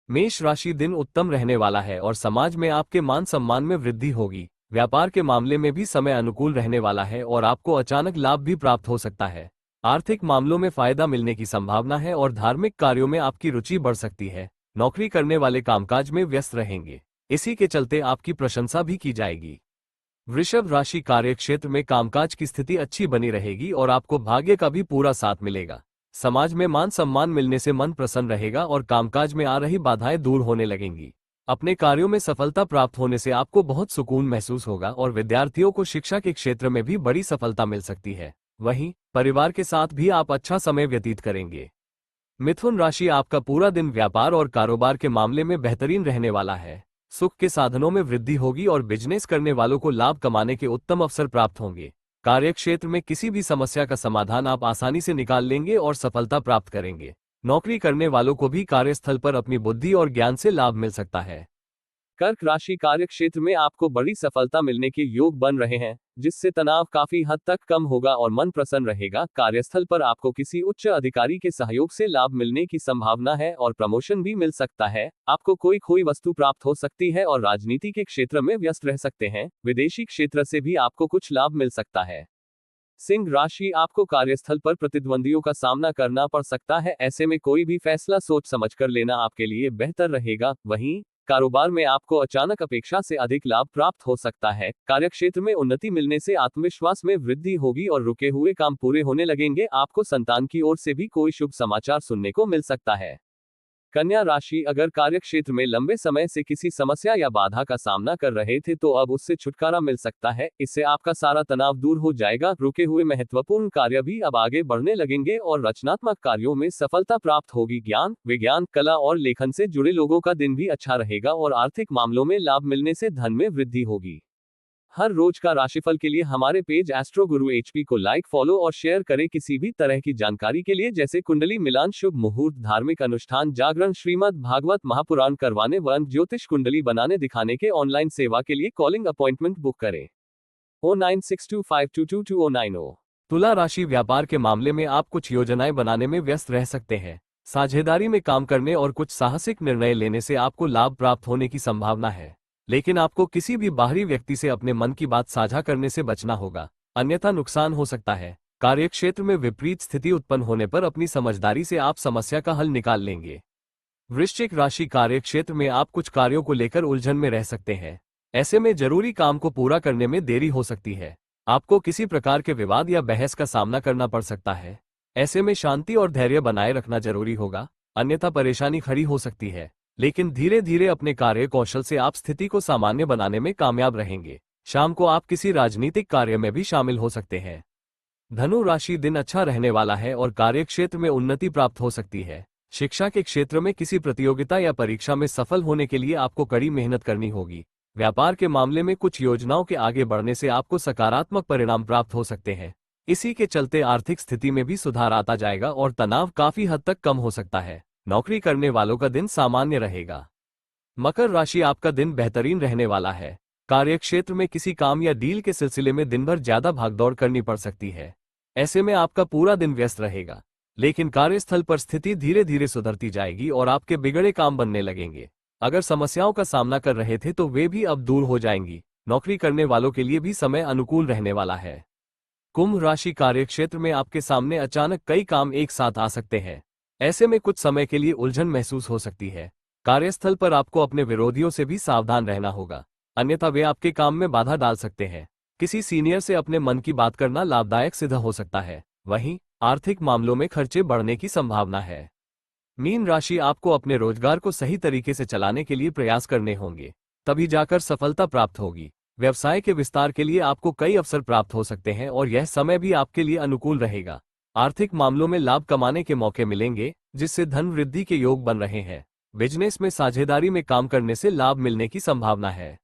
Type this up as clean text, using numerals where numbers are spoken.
मेष राशि दिन उत्तम रहने वाला है और समाज में आपके मान सम्मान में वृद्धि होगी। व्यापार के मामले में भी समय अनुकूल रहने वाला है और आपको अचानक लाभ भी प्राप्त हो सकता है। आर्थिक मामलों में फायदा मिलने की संभावना है और धार्मिक कार्यों में आपकी रुचि बढ़ सकती है। नौकरी करने वाले कामकाज में व्यस्त रहेंगे, इसी के चलते आपकी प्रशंसा भी की जाएगी। वृषभ राशि कार्यक्षेत्र में कामकाज की स्थिति अच्छी बनी रहेगी और आपको भाग्य का भी पूरा साथ मिलेगा। समाज में मान सम्मान मिलने से मन प्रसन्न रहेगा और कामकाज में आ रही बाधाएं दूर होने लगेंगी। अपने कार्यों में सफलता प्राप्त होने से आपको बहुत सुकून महसूस होगा और विद्यार्थियों को शिक्षा के क्षेत्र में भी बड़ी सफलता मिल सकती है। वहीं परिवार के साथ भी आप अच्छा समय व्यतीत करेंगे। मिथुन राशि आपका पूरा दिन व्यापार और कारोबार के मामले में बेहतरीन रहने वाला है। सुख के साधनों में वृद्धि होगी और बिजनेस करने वालों को लाभ कमाने के उत्तम अवसर प्राप्त होंगे। कार्यक्षेत्र में किसी भी समस्या का समाधान आप आसानी से निकाल लेंगे और सफलता प्राप्त करेंगे। नौकरी करने वालों को भी कार्यस्थल पर अपनी बुद्धि और ज्ञान से लाभ मिल सकता है। कर्क राशि कार्यक्षेत्र में आपको बड़ी सफलता मिलने के योग बन रहे हैं, जिससे तनाव काफी हद तक कम होगा और मन प्रसन्न रहेगा। कार्यस्थल पर आपको किसी उच्च अधिकारी के सहयोग से लाभ मिलने की संभावना है और प्रमोशन भी मिल सकता है। आपको कोई खोई वस्तु प्राप्त हो सकती है और राजनीति के क्षेत्र में व्यस्त रह सकते हैं। विदेशी क्षेत्र से भी आपको कुछ लाभ मिल सकता है। सिंह राशि आपको कार्यस्थल पर प्रतिद्वंदियों का सामना करना पड़ सकता है, ऐसे में कोई भी फैसला सोच समझकर लेना आपके लिए बेहतर रहेगा। वहीं कारोबार में आपको अचानक अपेक्षा से अधिक लाभ प्राप्त हो सकता है। कार्यक्षेत्र में उन्नति मिलने से आत्मविश्वास में वृद्धि होगी और रुके हुए काम पूरे होने लगेंगे। आपको संतान की ओर से भी कोई शुभ समाचार सुनने को मिल सकता है। कन्या राशि अगर कार्यक्षेत्र में लंबे समय से किसी समस्या या बाधा का सामना कर रहे थे तो अब उससे छुटकारा मिल सकता है। इससे आपका सारा तनाव दूर हो जाएगा। रुके हुए महत्वपूर्ण कार्य भी अब आगे बढ़ने लगेंगे और रचनात्मक कार्यों में सफलता प्राप्त होगी। ज्ञान, विज्ञान, कला और लेखन से जुड़े लोगों का दिन भी अच्छा रहेगा और आर्थिक मामलों में लाभ मिलने से धन में वृद्धि होगी। हर रोज का राशिफल के लिए हमारे पेज एस्ट्रो गुरु HP को लाइक, फॉलो और शेयर करें। किसी भी तरह की जानकारी के लिए जैसे कुंडली मिलान, शुभ मुहूर्त, धार्मिक अनुष्ठान, जागरण, श्रीमद् भागवत महापुराण करवाने व ज्योतिष कुंडली बनाने दिखाने के ऑनलाइन सेवा के लिए कॉलिंग अपॉइंटमेंट बुक करें 09625222090। तुला राशि व्यापार के मामले में आप कुछ योजनाएं बनाने में व्यस्त रह सकते हैं। साझेदारी में काम करने और कुछ साहसिक निर्णय लेने से आपको लाभ प्राप्त होने की संभावना है, लेकिन आपको किसी भी बाहरी व्यक्ति से अपने मन की बात साझा करने से बचना होगा, अन्यथा नुकसान हो सकता है। कार्यक्षेत्र में विपरीत स्थिति उत्पन्न होने पर अपनी समझदारी से आप समस्या का हल निकाल लेंगे। वृश्चिक राशि कार्यक्षेत्र में आप कुछ कार्यों को लेकर उलझन में रह सकते हैं। ऐसे में जरूरी काम को पूरा करने में देरी हो सकती है। आपको किसी प्रकार के विवाद या बहस का सामना करना पड़ सकता है। ऐसे में शांति और धैर्य बनाए रखना जरूरी होगा, अन्यथा परेशानी खड़ी हो सकती है। लेकिन धीरे धीरे अपने कार्य कौशल से आप स्थिति को सामान्य बनाने में कामयाब रहेंगे। शाम को आप किसी राजनीतिक कार्य में भी शामिल हो सकते हैं। धनु राशि दिन अच्छा रहने वाला है और कार्यक्षेत्र में उन्नति प्राप्त हो सकती है। शिक्षा के क्षेत्र में किसी प्रतियोगिता या परीक्षा में सफल होने के लिए आपको कड़ी मेहनत करनी होगी। व्यापार के मामले में कुछ योजनाओं के आगे बढ़ने से आपको सकारात्मक परिणाम प्राप्त हो सकते हैं। इसी के चलते आर्थिक स्थिति में भी सुधार आता जाएगा और तनाव काफी हद तक कम हो सकता है। नौकरी करने वालों का दिन सामान्य रहेगा। मकर राशि आपका दिन बेहतरीन रहने वाला है। कार्यक्षेत्र में किसी काम या डील के सिलसिले में दिन भर ज्यादा भागदौड़ करनी पड़ सकती है। ऐसे में आपका पूरा दिन व्यस्त रहेगा, लेकिन कार्यस्थल पर स्थिति धीरे धीरे सुधरती जाएगी और आपके बिगड़े काम बनने लगेंगे। अगर समस्याओं का सामना कर रहे थे तो वे भी अब दूर हो जाएंगी। नौकरी करने वालों के लिए भी समय अनुकूल रहने वाला है। कुंभ राशि कार्यक्षेत्र में आपके सामने अचानक कई काम एक साथ आ सकते हैं। ऐसे में कुछ समय के लिए उलझन महसूस हो सकती है। कार्यस्थल पर आपको अपने विरोधियों से भी सावधान रहना होगा, अन्यथा वे आपके काम में बाधा डाल सकते हैं। किसी सीनियर से अपने मन की बात करना लाभदायक सिद्ध हो सकता है। वहीं आर्थिक मामलों में खर्चे बढ़ने की संभावना है। मीन राशि आपको अपने रोजगार को सही तरीके से चलाने के लिए प्रयास करने होंगे, तभी जाकर सफलता प्राप्त होगी। व्यवसाय के विस्तार के लिए आपको कई अवसर प्राप्त हो सकते हैं और यह समय भी आपके लिए अनुकूल रहेगा। आर्थिक मामलों में लाभ कमाने के मौके मिलेंगे, जिससे धन वृद्धि के योग बन रहे हैं। बिजनेस में साझेदारी में काम करने से लाभ मिलने की संभावना है।